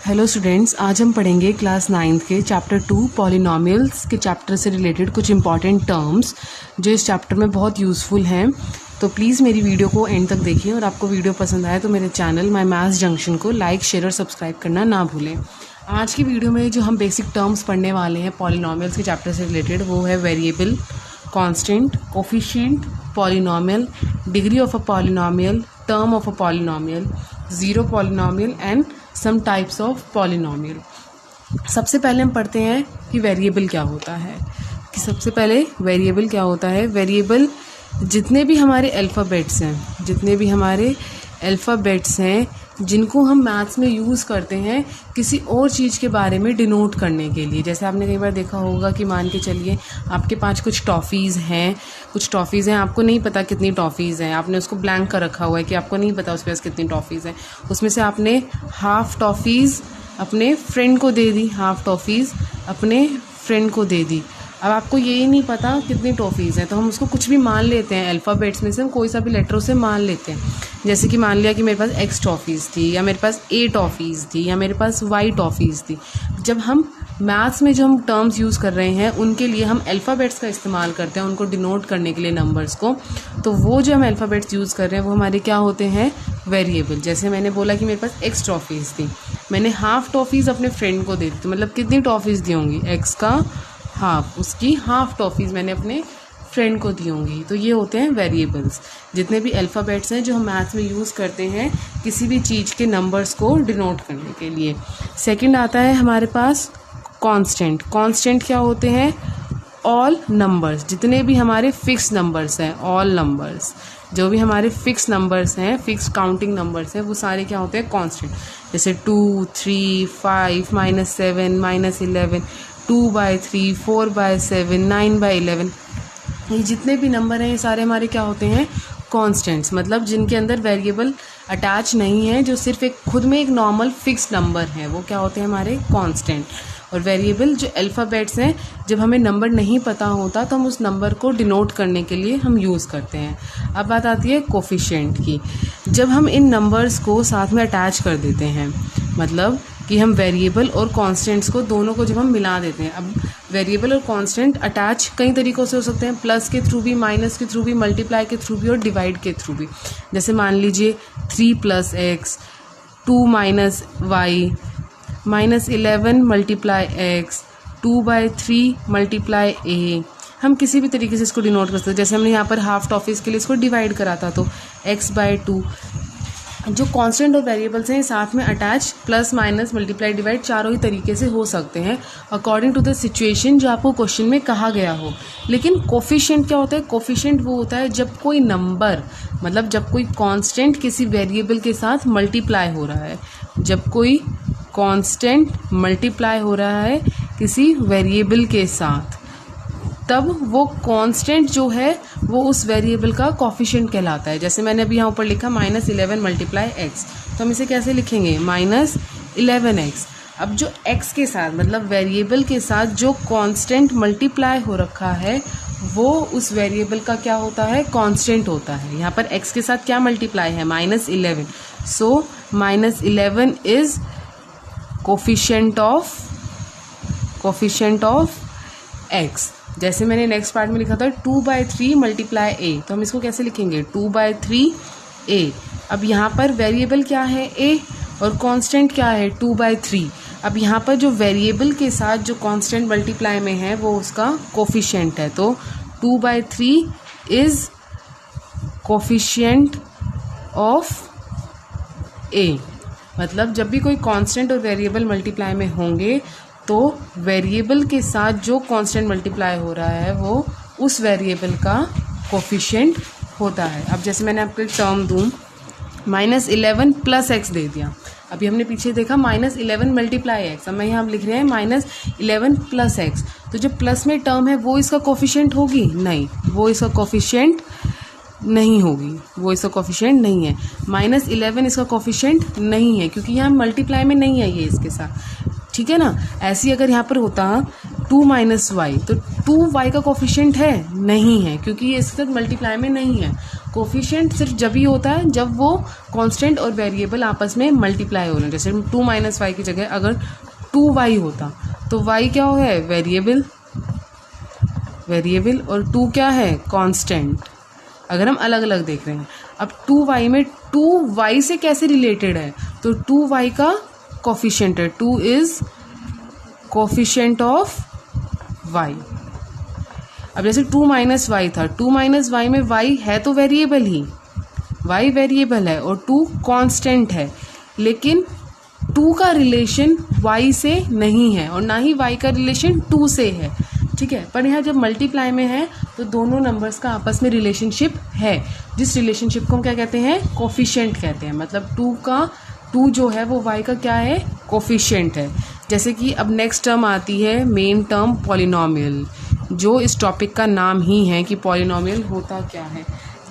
Hello students, आज हम पढ़ेंगे क्लास 9th के चैप्टर 2 पॉलिनॉमियल्स के चैप्टर से रिलेटेड कुछ इंपॉर्टेंट टर्म्स जो इस चैप्टर में बहुत यूज़फुल हैं। तो प्लीज़ मेरी वीडियो को एंड तक देखिए और आपको वीडियो पसंद आए तो मेरे चैनल माय मैथ्स जंक्शन को लाइक, शेयर और सब्सक्राइब करना ना भूलें। आज की वीडियो में जो हम बेसिक टर्म्स पढ़ने वाले हैं पॉलिनॉमियल्स के चैप्टर से रिलेटेड वो है variable, constant, coefficient, polynomial, degree of a polynomial, term of a polynomial, zero polynomial and some types of polynomial. सबसे पहले हम पढ़ते हैं कि वेरिएबल क्या होता है। वेरिएबल जितने भी हमारे अल्फ़ाबेट्स हैं जिनको हम मैथ्स में यूज़ करते हैं किसी और चीज़ के बारे में डिनोट करने के लिए। जैसे आपने कई बार देखा होगा कि मान के चलिए आपके पास कुछ टॉफ़ीज़ हैं, आपको नहीं पता कितनी टॉफ़ीज़ हैं, आपने उसको ब्लैंक कर रखा हुआ है कि आपको नहीं पता उसके पास कितनी टॉफ़ीज़ हैं। उसमें से आपने हाफ़ टॉफ़ीज़ अपने फ्रेंड को दे दी, अब आपको यही नहीं पता कितनी टॉफ़ीज़ हैं तो हम उसको कुछ भी मान लेते हैं। अल्फ़ाबेट्स में से हम कोई सा भी लेटर उसे मान लेते हैं। जैसे कि मान लिया कि मेरे पास एक्स टॉफ़ीज़ थी, या मेरे पास ए टॉफ़ीज़ थी, या मेरे पास वाई टॉफ़ीज़ थी। जब हम मैथ्स में जो हम टर्म्स यूज़ कर रहे हैं उनके लिए हम अल्फ़ाबेट्स का इस्तेमाल करते हैं उनको डिनोट करने के लिए नंबर्स को। तो वो जो हम अल्फ़ाबेट्स यूज़ कर रहे हैं वो हमारे क्या होते हैं, वेरिएबल। जैसे मैंने बोला कि मेरे पास एक्स टॉफ़ीज़ थी, मैंने हाफ़ टॉफ़ीज़ अपने फ्रेंड को दे दी, तो मतलब कितनी टॉफ़ीज़ दी होंगी, एक्स का हाफ, उसकी हाफ टॉफ़ीज़ मैंने अपने फ्रेंड को दी होंगी। तो ये होते हैं वेरिएबल्स, जितने भी अल्फ़ाबेट्स हैं जो हम मैथ्स में यूज़ करते हैं किसी भी चीज़ के नंबर्स को डिनोट करने के लिए। सेकंड आता है हमारे पास कांस्टेंट क्या होते हैं, ऑल नंबर्स, जितने भी हमारे फिक्स नंबर्स हैं, ऑल नंबर्स, जो भी हमारे फिक्स नंबर्स हैं, फिक्स काउंटिंग नंबर्स हैं, वो सारे क्या होते हैं, कांस्टेंट। जैसे 2, 3, 5, -7, -11, 2/3, 4/7, 9/11, ये जितने भी नंबर हैं ये सारे हमारे क्या होते हैं, कॉन्स्टेंट्स। मतलब जिनके अंदर वेरिएबल अटैच नहीं है, जो सिर्फ एक खुद में एक नॉर्मल फिक्स नंबर है, वो क्या होते हैं, हमारे कांस्टेंट। और वेरिएबल जो अल्फ़ाबेट्स हैं, जब हमें नंबर नहीं पता होता तो हम उस नंबर को डिनोट करने के लिए हम यूज़ करते हैं। अब बात आती है कोफिशिएंट की। जब हम इन नंबर्स को साथ में अटैच कर देते हैं, मतलब कि हम वेरिएबल और कांस्टेंट्स को दोनों को जब हम मिला देते हैं। अब वेरिएबल और कांस्टेंट अटैच कई तरीक़ों से हो सकते हैं, प्लस के थ्रू भी, माइनस के थ्रू भी, मल्टीप्लाई के थ्रू भी और डिवाइड के थ्रू भी। जैसे मान लीजिए 3 + x, 2 - y, -11 × x, 2/3 × a। हम किसी भी तरीके से इसको डिनोट कर सकते हैं। जैसे हमने यहाँ पर हाफ टॉफ़ीज़ के लिए इसको डिवाइड करा था तो x/2। जो कांस्टेंट और वेरिएबल्स हैं साथ में attach, plus, minus, multiply, divide चारों ही तरीके से हो सकते हैं अकॉर्डिंग टू द सिचुएशन जो आपको क्वेश्चन में कहा गया हो। लेकिन कोफिशिएंट क्या होता है, कोफिशिएंट वो होता है जब कोई नंबर, मतलब जब कोई कांस्टेंट किसी वेरिएबल के साथ मल्टीप्लाई हो रहा है, जब कोई कांस्टेंट मल्टीप्लाई हो रहा है किसी वेरिएबल के साथ, तब वो कांस्टेंट जो है वो उस वेरिएबल का कोफिशिएंट कहलाता है। जैसे मैंने अभी यहाँ ऊपर लिखा -11 × x, तो हम इसे कैसे लिखेंगे, -11x। अब जो x के साथ, मतलब वेरिएबल के साथ जो कांस्टेंट मल्टीप्लाई हो रखा है वो उस वेरिएबल का क्या होता है, कांस्टेंट होता है। यहाँ पर x के साथ क्या मल्टीप्लाई है, -11, सो -11 इज कोफिशिएंट ऑफ x। जैसे मैंने नेक्स्ट पार्ट में लिखा था 2/3 × a, तो हम इसको कैसे लिखेंगे, 2/3a। अब यहाँ पर वेरिएबल क्या है, a, और कांस्टेंट क्या है, 2/3। अब यहाँ पर जो वेरिएबल के साथ जो कांस्टेंट मल्टीप्लाई में है वो उसका कोफिशिएंट है, तो 2/3 इज कोफिशिएंट ऑफ a। मतलब जब भी कोई कांस्टेंट और वेरिएबल मल्टीप्लाई में होंगे तो वेरिएबल के साथ जो कांस्टेंट मल्टीप्लाई हो रहा है वो उस वेरिएबल का कोफिशिएंट होता है। अब जैसे मैंने आपको एक टर्म दूँ, -11 + x दे दिया। अभी हमने पीछे देखा -11 × x, अब मैं यहाँ लिख रहे हैं -11 + x। तो जो प्लस में टर्म है वो इसका कोफिशिएंट होगी, नहीं, वो इसका कोफिशिएंट नहीं होगी, वो इसका कोफिशिएंट नहीं है। -11 इसका कोफिशिएंट नहीं है क्योंकि यहाँ मल्टीप्लाई में नहीं है ये इसके साथ, ठीक है ना। ऐसे अगर यहाँ पर होता 2 - y, तो 2y का कोफिशिएंट है, नहीं है, क्योंकि ये इसके साथ मल्टीप्लाई में नहीं है। कोफिशिएंट सिर्फ जब ही होता है जब वो कांस्टेंट और वेरिएबल आपस में मल्टीप्लाई हो रहे हैं। जैसे 2 - y की जगह अगर 2y होता तो y क्या है, वेरिएबल, और 2 क्या है, कांस्टेंट। अगर हम अलग अलग देख रहे हैं, अब 2y में 2y से कैसे रिलेटेड है, तो 2y का कोफिशिएंट है, 2 इज कोफिशिएंट ऑफ y। अब जैसे 2 - y था, 2 - y में y है तो वेरिएबल ही, y वेरिएबल है और 2 कांस्टेंट है, लेकिन 2 का रिलेशन y से नहीं है और ना ही y का रिलेशन 2 से है, ठीक है। पर यहाँ जब मल्टीप्लाई में है तो दोनों नंबर्स का आपस में रिलेशनशिप है, जिस रिलेशनशिप को हम क्या कहते हैं, कोफिशिएंट कहते हैं। मतलब 2 जो है वो y का क्या है, कोफिशिएंट है। जैसे कि अब नेक्स्ट टर्म आती है मेन टर्म पॉलिनोमियल, जो इस टॉपिक का नाम ही है कि पॉलिनोमियल होता क्या है।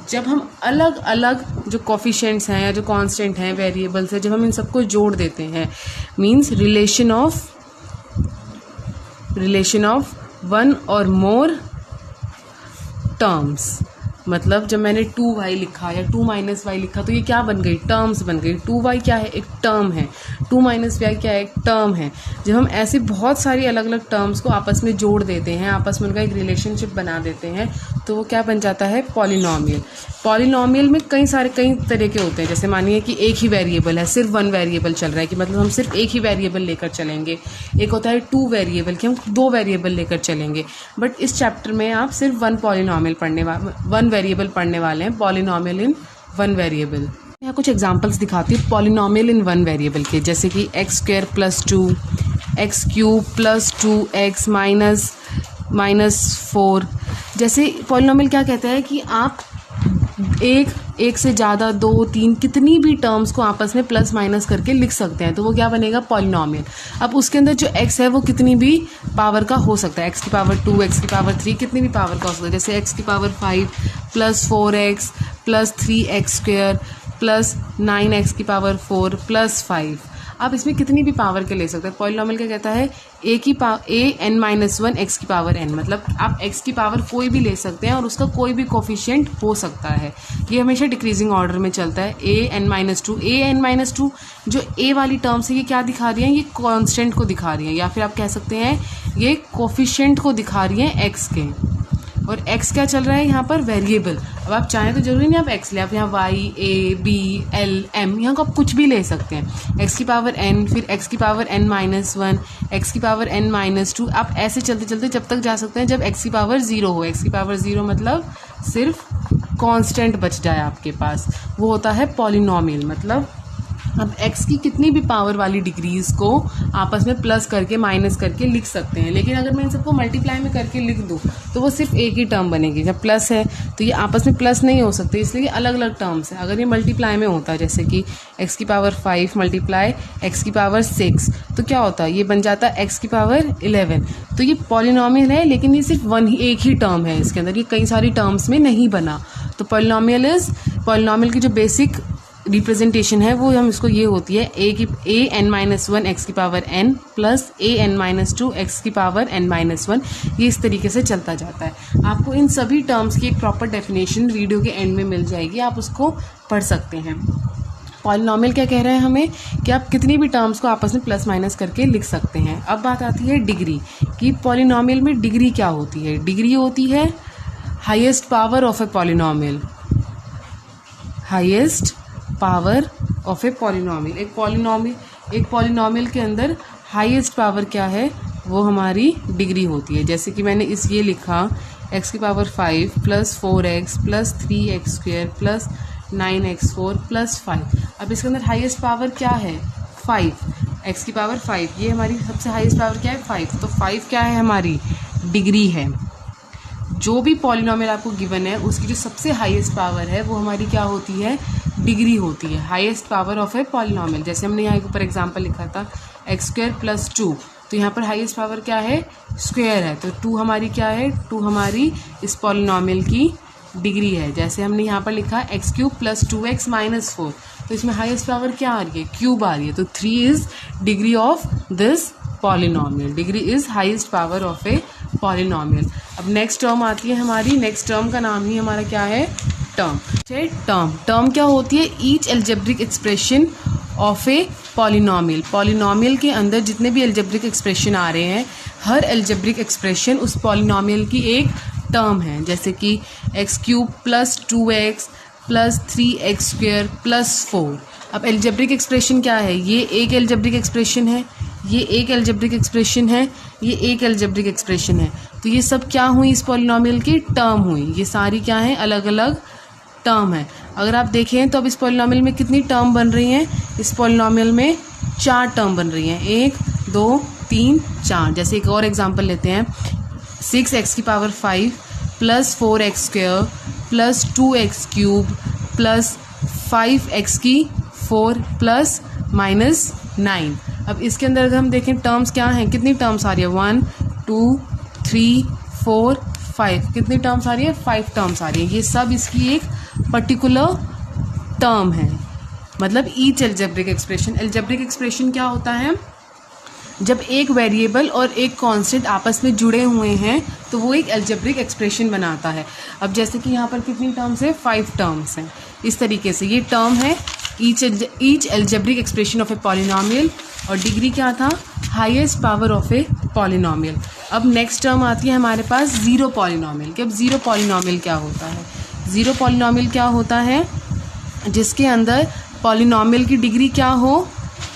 जब हम अलग अलग जो कोफिशिएंट्स हैं या जो कांस्टेंट हैं, वेरिएबल्स हैं, जब हम इन सबको जोड़ देते हैं, मीन्स रिलेशन ऑफ 1 और मोर टर्म्स। मतलब जब मैंने 2y लिखा या 2 - y लिखा तो ये क्या बन गई, टर्म्स बन गई। 2y क्या है, एक टर्म है, 2 - y क्या है, एक टर्म है। जब हम ऐसे बहुत सारी अलग अलग टर्म्स को आपस में जोड़ देते हैं, आपस में उनका एक रिलेशनशिप बना देते हैं, तो वो क्या बन जाता है, पॉलिनोमियल। पॉलिनोमियल में कई तरह के होते हैं। जैसे मानिए कि एक ही वेरिएबल है, सिर्फ 1 वेरिएबल चल रहा है, कि मतलब हम सिर्फ एक ही वेरिएबल लेकर चलेंगे। एक होता है 2 वेरिएबल, कि हम 2 वेरिएबल लेकर चलेंगे। बट इस चैप्टर में आप सिर्फ 1 वेरिएबल पढ़ने वाले हैं, पॉलिनोमियल इन 1 वेरिएबल। यहाँ कुछ एग्जांपल्स दिखाती हूँ पॉलिनोमियल इन 1 वेरिएबल के, जैसे कि x² + 2, x³ + 2x -4। जैसे पॉलिनोमियल क्या कहता है कि आप एक से ज़्यादा 2, 3 कितनी भी टर्म्स को आपस में प्लस माइनस करके लिख सकते हैं, तो वो क्या बनेगा, पॉलिनोमियल। अब उसके अंदर जो x है वो कितनी भी पावर का हो सकता है, x की पावर 2, x की पावर 3, कितनी भी पावर का हो सकता है। जैसे x की पावर 5 + 4x + 3x² + 9x की पावर 4 + 5। आप इसमें कितनी भी पावर के ले सकते हैं। पॉलिनोमियल क्या कहता है, an - 1 x की पावर n, मतलब आप x की पावर कोई भी ले सकते हैं और उसका कोई भी कोफिशिएंट हो सकता है। ये हमेशा डिक्रीजिंग ऑर्डर में चलता है। an - 2 जो a वाली टर्म्स है ये क्या दिखा रही है, ये कांस्टेंट को दिखा रही है, या फिर आप कह सकते हैं ये कोफिशिएंट को दिखा रही है x के। और x क्या चल रहा है यहाँ पर, वेरिएबल। अब आप चाहें तो जरूरी नहीं आप x ले, आप यहाँ y, a, b, l, m, यहाँ को आप कुछ भी ले सकते हैं। x की पावर n, फिर x की पावर n - 1, x की पावर n - 2। आप ऐसे चलते चलते जब तक जा सकते हैं जब x की पावर 0 हो। x की पावर 0 मतलब सिर्फ कांस्टेंट बच जाए आपके पास, वो होता है पॉलिनोमियल। मतलब अब x की कितनी भी पावर वाली डिग्रीज को आपस में प्लस करके माइनस करके लिख सकते हैं, लेकिन अगर मैं इन सबको मल्टीप्लाई में करके लिख दूं तो वो सिर्फ एक ही टर्म बनेगी। जब प्लस है तो ये आपस में प्लस नहीं हो सकते, इसलिए अलग अलग टर्म्स है। अगर ये मल्टीप्लाई में होता है, जैसे कि x की पावर 5 × x की पावर 6, तो क्या होता है, ये बन जाता है x की पावर 11। तो ये पॉलिनोमियल है, लेकिन ये सिर्फ एक ही टर्म है, इसके अंदर ये कई सारी टर्म्स में नहीं बना। तो पॉलिनोमियल की जो बेसिक रिप्रेजेंटेशन है वो हम इसको ये होती है an - 1 x की पावर n + an - 2 x की पावर n - 1। ये इस तरीके से चलता जाता है। आपको इन सभी टर्म्स की एक प्रॉपर डेफिनेशन वीडियो के एंड में मिल जाएगी, आप उसको पढ़ सकते हैं। पॉलिनोमियल क्या कह रहे हैं हमें, कि आप कितनी भी टर्म्स को आपस में प्लस माइनस करके लिख सकते हैं। अब बात आती है डिग्री कि पॉलिनोमियल में डिग्री क्या होती है। डिग्री होती है highest power of a polynomial, highest power of a polynomial. एक पॉलिनोमियल के अंदर हाईएस्ट पावर क्या है, वो हमारी डिग्री होती है। जैसे कि मैंने ये लिखा x की पावर 5 + 4x + 3x² + 9x4 + 5। अब इसके अंदर हाईएस्ट पावर क्या है, 5, x की पावर 5, ये हमारी सबसे हाईएस्ट पावर क्या है, 5। तो 5 क्या है, हमारी डिग्री है। जो भी पॉलिनोमियल आपको गिवन है उसकी जो सबसे हाईएस्ट पावर है वो हमारी क्या होती है, डिग्री होती है, highest power of a polynomial. जैसे हमने यहाँ ऊपर एग्जांपल लिखा था x² + 2, तो यहाँ पर हाईएस्ट पावर क्या है, स्क्वायर है, तो 2 हमारी क्या है, 2 हमारी इस पॉलिनोमियल की डिग्री है। जैसे हमने यहाँ पर लिखा x³ + 2x - 4, तो इसमें हाईएस्ट पावर क्या आ रही है, क्यूब आ रही है, तो 3 is degree of this polynomial. Degree is highest power of a polynomial. अब नेक्स्ट टर्म आती है हमारी, नेक्स्ट टर्म का नाम ही हमारा क्या है, टर्म। टर्म क्या होती है? Each algebraic expression of a polynomial. Polynomial के अंदर जितने भी एल्जेब्रिक एक्सप्रेशन आ रहे हैं, हर एल्जेब्रिक एक्सप्रेशन उस पॉलिनोमियल की एक टर्म है। जैसे कि x³ + 2x + 3x² + 4। अब एल्जेब्रिक एक्सप्रेशन क्या है? ये एक एल्जेब्रिक एक्सप्रेशन है, ये एक एल्जेब्रिक एक्सप्रेशन है, ये एक एल्जेब्रिक एक्सप्रेशन है। तो ये सब क्या हुई? इस पॉलिनोमियल की टर्म हुई। ये सारी क्या है? अलग अलग टर्म है। अगर आप देखें तो अब इस पॉलिनोमियल में कितनी टर्म बन रही हैं? इस पॉलिनोमियल में 4 टर्म बन रही हैं। 1 2 3 4। जैसे एक और एग्जांपल लेते हैं, 6x⁵ + 4x² + 2x³ + 5x⁴ + -9। अब इसके अंदर अगर हम देखें टर्म्स क्या हैं, कितनी टर्म्स आ रही है? 1 2 3 4 5। कितनी टर्म्स आ रही है? 5 टर्म्स आ रही है। ये सब इसकी एक पर्टिकुलर टर्म है। मतलब each algebraic expression. Algebraic expression क्या होता है? जब एक वेरिएबल और एक कांस्टेंट आपस में जुड़े हुए हैं तो वो एक एल्जेब्रिक एक्सप्रेशन बनाता है। अब जैसे कि यहाँ पर कितनी टर्म्स है? 5 टर्म्स हैं। इस तरीके से ये टर्म है each algebraic expression of a polynomial. और डिग्री क्या था? Highest power of a polynomial. अब नेक्स्ट टर्म आती है हमारे पास ज़ीरो पॉलिनोमियल कि अब ज़ीरो पॉलिनोमियल क्या होता है? ज़ीरो पॉलिनोमियल क्या होता है? जिसके अंदर पॉलिनोमियल की डिग्री क्या हो?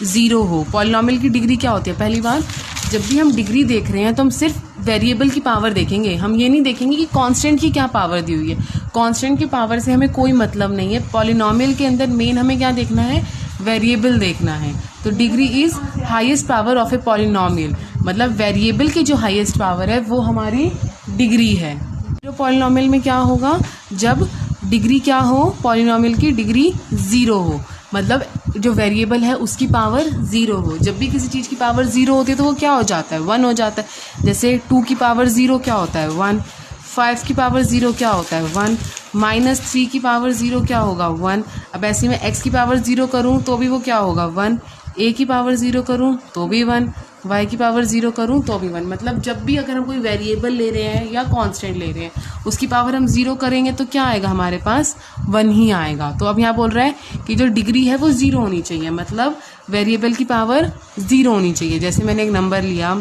ज़ीरो हो। पॉलिनोमियल की डिग्री क्या होती है? पहली बात, जब भी हम डिग्री देख रहे हैं तो हम सिर्फ वेरिएबल की पावर देखेंगे, हम ये नहीं देखेंगे कि कांस्टेंट की क्या पावर दी हुई है। कांस्टेंट की पावर से हमें कोई मतलब नहीं है। पॉलिनोमियल के अंदर मेन हमें क्या देखना है? वेरिएबल देखना है। तो degree is highest power of a polynomial, मतलब वेरिएबल की जो हाईएस्ट पावर है वो हमारी डिग्री है। ज़ीरो पॉलिनोमियल में क्या होगा? जब डिग्री क्या हो? पॉलिनोमियल की डिग्री ज़ीरो हो, मतलब जो वेरिएबल है उसकी पावर ज़ीरो हो। जब भी किसी चीज़ की पावर ज़ीरो होती है तो वो क्या हो जाता है? 1 हो जाता है। जैसे 2 की पावर ज़ीरो क्या होता है? 1। 5 की पावर ज़ीरो क्या होता है? 1। -3 की पावर ज़ीरो क्या होगा? 1। अब ऐसे में x की पावर ज़ीरो करूँ तो भी वो क्या होगा? 1। a की पावर ज़ीरो करूँ तो भी 1। y की पावर ज़ीरो करूँ तो भी 1। मतलब जब भी अगर हम कोई वेरिएबल ले रहे हैं या कांस्टेंट ले रहे हैं, उसकी पावर हम ज़ीरो करेंगे तो क्या आएगा हमारे पास? 1 ही आएगा। तो अब यहाँ बोल रहा है कि जो डिग्री है वो ज़ीरो होनी चाहिए, मतलब वेरिएबल की पावर ज़ीरो होनी चाहिए। जैसे मैंने एक नंबर लिया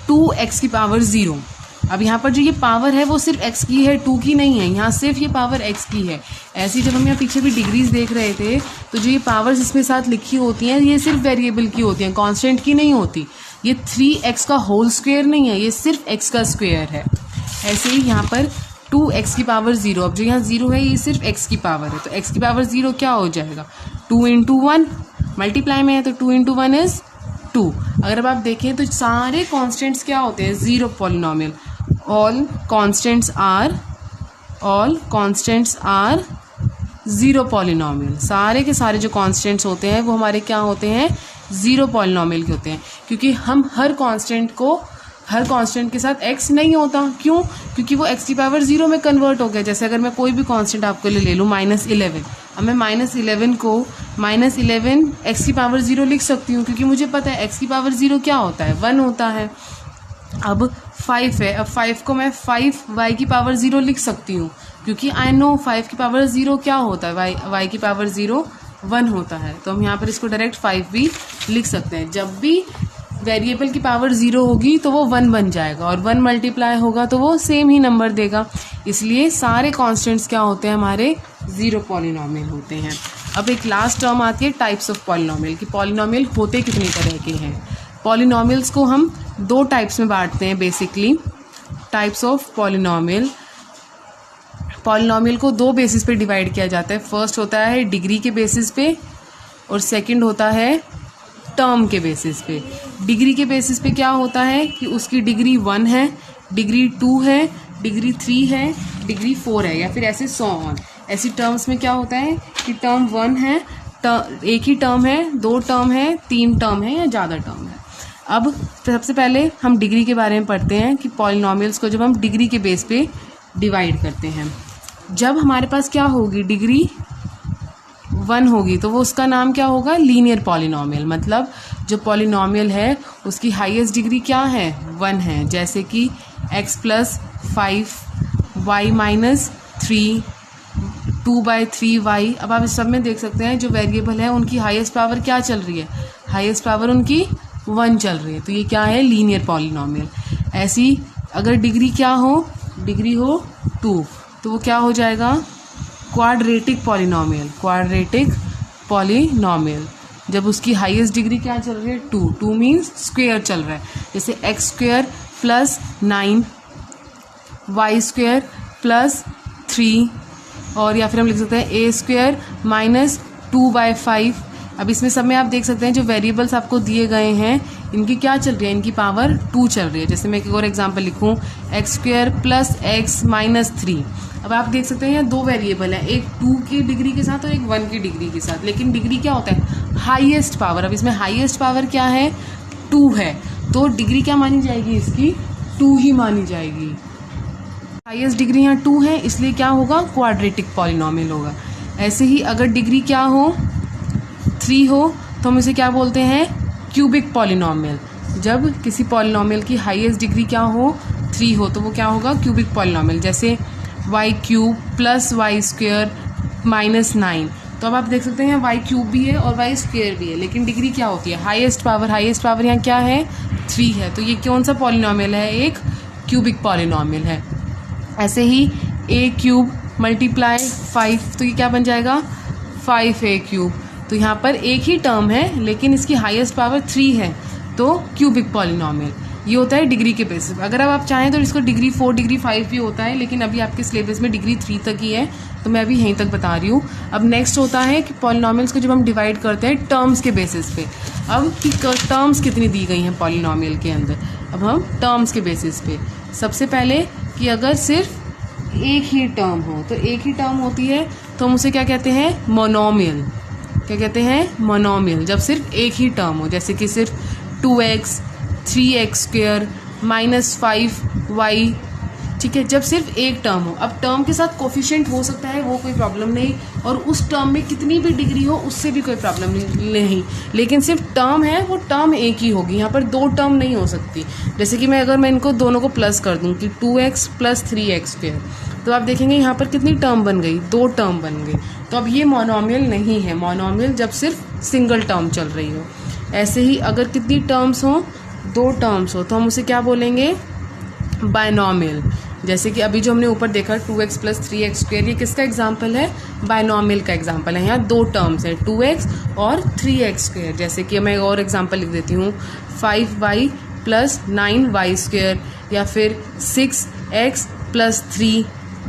2x⁵। अब यहाँ पर जो ये पावर है वो सिर्फ x की है, 2 की नहीं है। यहाँ सिर्फ ये पावर x की है। ऐसी जब हम यहाँ पीछे भी डिग्रीज देख रहे थे तो जो ये पावर्स इसमें साथ लिखी होती हैं ये सिर्फ वेरिएबल की होती हैं, कांस्टेंट की नहीं होती। ये 3x² नहीं है, ये सिर्फ x का स्क्वायर है। ऐसे ही यहाँ पर 2x⁵। अब जो यहाँ ज़ीरो है ये सिर्फ x की पावर है, तो x की पावर ज़ीरो क्या हो जाएगा? 2 × 1 मल्टीप्लाई में है तो 2 × 1 इज़ 2। अगर अब आप देखें तो सारे कॉन्स्टेंट्स क्या होते हैं? Zero polynomial. All constants are zero polynomial. सारे के सारे जो कॉन्स्टेंट्स होते हैं वो हमारे क्या होते हैं? ज़ीरो पॉलिनोमियल के होते हैं। क्योंकि हम हर कांस्टेंट के साथ x नहीं होता। क्यों? क्योंकि वो x⁵ में कन्वर्ट हो गया। जैसे अगर मैं कोई भी कांस्टेंट आपके लिए ले लूँ -11, अब मैं -11 को -11 x⁵ लिख सकती हूँ, क्योंकि मुझे पता है x⁵ क्या होता है? 1 होता है। अब 5 है, अब 5 को मैं 5y⁵ लिख सकती हूँ, क्योंकि आई नो 5⁵ क्या होता है? y⁵ 1 होता है। तो हम यहाँ पर इसको डायरेक्ट 5 भी लिख सकते हैं। जब भी वेरिएबल की पावर 0 होगी तो वो 1 बन जाएगा, और 1 मल्टीप्लाई होगा तो वो सेम ही नंबर देगा। इसलिए सारे कॉन्स्टेंट्स क्या होते हैं? हमारे ज़ीरो पॉलिनोमियल होते हैं। अब एक लास्ट टर्म आती है टाइप्स ऑफ पॉलिनोमियल, कि पॉलिनोमियल होते कितनी तरह के हैं। पॉलिनोमियल्स को हम 2 टाइप्स में बांटते हैं बेसिकली। टाइप्स ऑफ पॉलिनोमियल को 2 बेसिस पे डिवाइड किया जाता है। फर्स्ट होता है डिग्री के बेसिस पे, और सेकंड होता है टर्म के बेसिस पे। डिग्री के बेसिस पे क्या होता है कि उसकी डिग्री 1 है, डिग्री 2 है, डिग्री 3 है, डिग्री 4 है, या फिर ऐसे 100 ऑन। ऐसी टर्म्स में क्या होता है कि टर्म 1 है, एक ही टर्म है, 2 टर्म है, 3 टर्म है, या ज़्यादा टर्म है। अब सबसे पहले हम डिग्री के बारे में पढ़ते हैं कि पॉलिनोमियल्स को जब हम डिग्री के बेस पे डिवाइड करते हैं, जब हमारे पास क्या होगी? डिग्री 1 होगी तो वो उसका नाम क्या होगा? Linear polynomial. मतलब जो पॉलिनोमियल है उसकी हाईएस्ट डिग्री क्या है? 1 है। जैसे कि x + 5 y - 3 2/3y। अब आप इस सब में देख सकते हैं जो वेरिएबल है उनकी हाईएस्ट पावर क्या चल रही है, हाईएस्ट पावर उनकी 1 चल रही है, तो ये क्या है, लीनियर पॉलिनॉमियल। ऐसी अगर डिग्री क्या हो, डिग्री हो 2, तो वो क्या हो जाएगा, क्वाड्रेटिक पॉलिनॉमियल, क्वाड्रेटिक पॉलिनॉमियल। जब उसकी हाईएस्ट डिग्री क्या चल रही है, 2 मीन्स स्क्वेयर चल रहा है, जैसे x² + 9 y² + 3, और या फिर हम लिख सकते हैं a² - 2/5। अब इसमें सब में आप देख सकते हैं जो वेरिएबल्स आपको दिए गए हैं इनकी क्या चल रही है, इनकी पावर 2 चल रही है। जैसे मैं एक और एग्जांपल लिखूं, x² + x - 3। अब आप देख सकते हैं यहाँ 2 वेरिएबल है, एक 2 की डिग्री के साथ और एक 1 की डिग्री के साथ, लेकिन डिग्री क्या होता है, हाईएस्ट पावर। अब इसमें हाईएस्ट पावर क्या है, 2 है, तो डिग्री क्या मानी जाएगी, इसकी 2 ही मानी जाएगी। हाईएस्ट डिग्री यहाँ 2 है, इसलिए क्या होगा, क्वाड्रेटिक पॉलिनॉमियल होगा। ऐसे ही अगर डिग्री क्या हो, 3 हो, तो हम इसे क्या बोलते हैं, क्यूबिक पॉलिनॉमियल। जब किसी पॉलिनॉमियल की हाईएस्ट डिग्री क्या हो, 3 हो, तो वो क्या होगा, क्यूबिक पॉलिनॉमियल। जैसे y³ + y² - 9। तो अब आप देख सकते हैं y³ भी है और y² भी है, लेकिन डिग्री क्या होती है, हाईएस्ट पावर। हाईएस्ट पावर यहाँ क्या है, 3 है, तो ये कौन सा पॉलिनॉमियल है, एक क्यूबिक पॉलिनॉमियल है। ऐसे ही a³ × 5, तो ये क्या बन जाएगा, 5a³। तो यहाँ पर एक ही टर्म है लेकिन इसकी हाईएस्ट पावर 3 है, तो क्यूबिक पॉलिनॉमियल। ये होता है डिग्री के बेसिस। अगर अब आप चाहें तो इसको डिग्री 4, डिग्री 5 भी होता है, लेकिन अभी आपके सिलेबस में डिग्री 3 तक ही है, तो मैं अभी यहीं तक बता रही हूँ। अब नेक्स्ट होता है कि पॉलिनॉमियल्स को जब हम डिवाइड करते हैं टर्म्स के बेसिस पे। अब कि टर्म्स कितनी दी गई हैं पॉलिनॉमियल के अंदर, अब हम टर्म्स के बेसिस पे। सबसे पहले कि अगर सिर्फ एक ही टर्म हो, तो एक ही टर्म होती है तो हम उसे क्या कहते हैं, मोनोमियल। क्या कहते हैं, मोनोमियल। जब सिर्फ एक ही टर्म हो, जैसे कि सिर्फ 2x 3x² - 5y, ठीक है, जब सिर्फ एक टर्म हो। अब टर्म के साथ कोफिशिएंट हो सकता है, वो कोई प्रॉब्लम नहीं, और उस टर्म में कितनी भी डिग्री हो उससे भी कोई प्रॉब्लम नहीं, लेकिन सिर्फ टर्म है वो टर्म एक ही होगी। यहाँ पर 2 टर्म नहीं हो सकती। जैसे कि अगर मैं इनको दोनों को प्लस कर दूँ कि 2x + 3x², तो आप देखेंगे यहाँ पर कितनी टर्म बन गई, 2 टर्म बन गई। तो अब ये मोनोमियल नहीं है। मोनोमियल जब सिर्फ सिंगल टर्म चल रही हो। ऐसे ही अगर कितनी टर्म्स हो, 2 टर्म्स हो, तो हम उसे क्या बोलेंगे, बायनॉमियल। जैसे कि अभी जो हमने ऊपर देखा 2x + 3x², ये किसका एग्जाम्पल है, बायनॉमियल का एग्जाम्पल है। यहाँ 2 टर्म्स हैं, 2x और 3x²। जैसे कि मैं और एग्जाम्पल लिख देती हूँ, 5y + 9y², या फिर 6x + 3।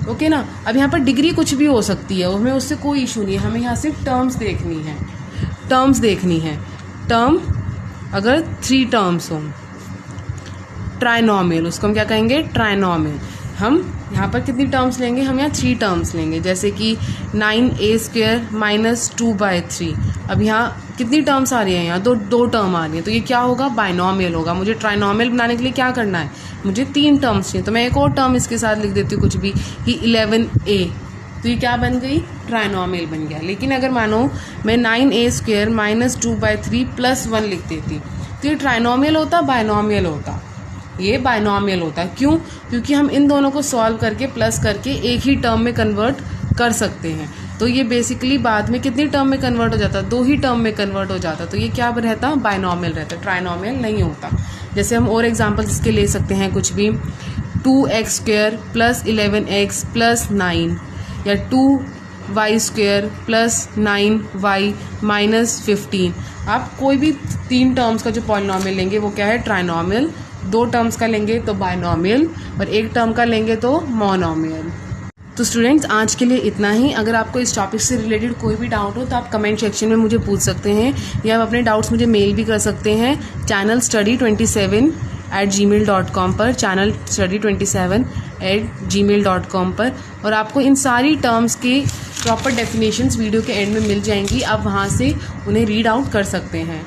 ओके ना। अब यहाँ पर डिग्री कुछ भी हो सकती है, हमें उससे कोई इशू नहीं है, हमें यहाँ सिर्फ टर्म्स देखनी है, टर्म्स देखनी है। टर्म अगर 3 टर्म्स हों, ट्राइनॉमियल, उसको हम क्या कहेंगे, ट्राइनॉमियल। हम यहाँ पर कितनी टर्म्स लेंगे, हम यहाँ 3 टर्म्स लेंगे। जैसे कि 9a² - 2/3। अब यहाँ कितनी टर्म्स आ रही हैं, यहाँ दो टर्म आ रही हैं, तो ये क्या होगा, बायनॉमियल होगा। मुझे ट्राइनॉमियल बनाने के लिए क्या करना है, मुझे 3 टर्म्स चाहिए, तो मैं एक और टर्म इसके साथ लिख देती हूँ कुछ भी, कि 11a, तो ये क्या बन गई, ट्राइनॉमियल बन गया। लेकिन अगर मानो मैं 9a² - 2/3 + 1 लिख देती, तो ये ट्राइनॉमियल होता, बायनॉमियल होता, ये बायनॉमियल होता है। क्यों, क्योंकि हम इन दोनों को सॉल्व करके प्लस करके एक ही टर्म में कन्वर्ट कर सकते हैं। तो ये बेसिकली बाद में कितनी टर्म में कन्वर्ट हो जाता, 2 ही टर्म में कन्वर्ट हो जाता, तो ये क्या रहता, बायनॉमियल रहता, ट्राइनॉमियल नहीं होता। जैसे हम और एग्जांपल्स इसके ले सकते हैं कुछ भी, 2x² + 11x + 9, या 2y² + 9y - 15। आप कोई भी 3 टर्म्स का जो पॉलिनॉमियल लेंगे वो क्या है, ट्राइनॉमियल। 2 टर्म्स का लेंगे तो बायनॉमियल, और 1 टर्म का लेंगे तो मोनोमियल। तो स्टूडेंट्स आज के लिए इतना ही। अगर आपको इस टॉपिक से रिलेटेड कोई भी डाउट हो तो आप कमेंट सेक्शन में मुझे पूछ सकते हैं, या आप अपने डाउट्स मुझे मेल भी कर सकते हैं channelstudy27@gmail.com पर, channelstudy27@gmail.com पर। और आपको इन सारी टर्म्स के प्रॉपर डेफिनेशंस वीडियो के एंड में मिल जाएंगी, आप वहाँ से उन्हें रीड आउट कर सकते हैं।